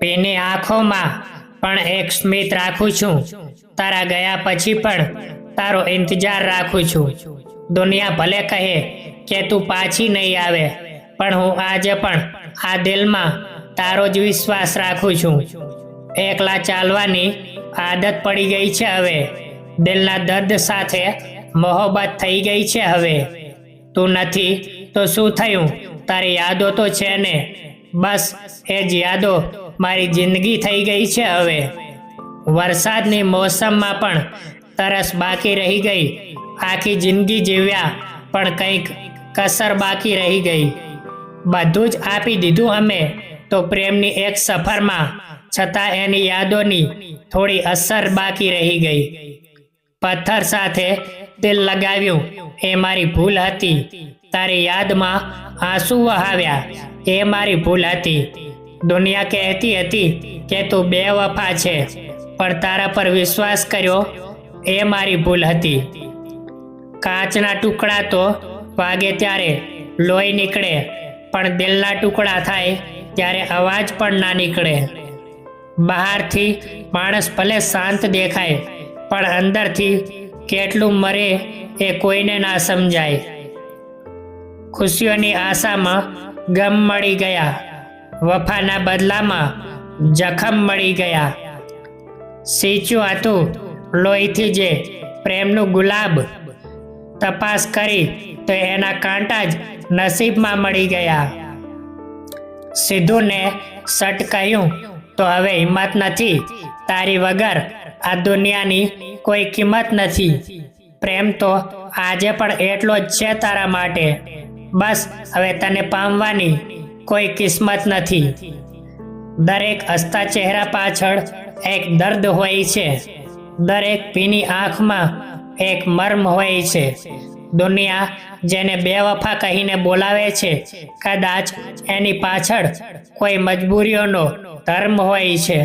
Penny આંખોમાં પણ એક સ્મિત રાખું છું. તારા ગયા પછી પણ તારો ઇંતજાર રાખું છું. દુનિયા ભલે કહે કે તું પાછી નહીં આવે, પણ હું આજે પણ આ દિલમાં તારો જ વિશ્વાસ રાખું છું. એકલા ચાલવાની આદત પડી ગઈ છે હવે. દિલના દર્દ સાથે મોહબ્બત થઈ ગઈ છે હવે. તું નથી તો શું થયું? તારી યાદો તો છે ને, બસ એ જ યાદો મારી જિંદગી થઈ ગઈ છે હવે. વરસાદની મોસમમાં પણ તરસ બાકી રહી ગઈ. આખી જિંદગી જીવ્યા પણ કંઈક કસર બાકી રહી ગઈ. બધું જ આપી દીધું અમે તો પ્રેમની એક સફરમાં, છતાં એની યાદોની થોડી અસર બાકી રહી ગઈ. પથ્થર સાથે દિલ લગાવ્યું એ મારી ભૂલ હતી. તારી યાદમાં આંસુ વહાવ્યા એ મારી ભૂલ હતી. દુનિયા કહેતી હતી કે તું બેવફા છે, પણ તારા પર વિશ્વાસ કર્યો એ મારી ભૂલ હતી. કાચના ટુકડા તો વાગે ત્યારે લોહી નીકળે, પણ દિલના ટુકડા થાય ત્યારે અવાજ પણ ના નીકળે. બહારથી માણસ ભલે શાંત દેખાય, પણ અંદરથી કેટલું મરે એ કોઈને ના સમજાય. ખુશીઓની આશામાં ગમ મળી ગયા, વફાના બદલામાં જખમ મળી ગયા. સીંચ્યું હતું લોહીથી જે પ્રેમનું ગુલાબ, તપાસ કરી તો એના કાંટા જ નસીબમાં મળી ગયા. સીધું ને સટ કહ્યું તો હવે હિંમત નથી. તારી વગર આ દુનિયાની કોઈ કિંમત નથી. પ્રેમ તો આજે પણ એટલો જ છે તારા માટે. બસ હવે તને પામવાની કોઈ કિસ્મત નથી. દરેક હસતા ચહેરા પાછળ એક દર્દ હોય છે. દરેક ભીની આંખમાં એક મર્મ હોય છે. દુનિયા જેને બેવફા કહીને બોલાવે છે, કદાચ એની પાછળ કોઈ મજબૂરીઓનો ધર્મ હોય છે.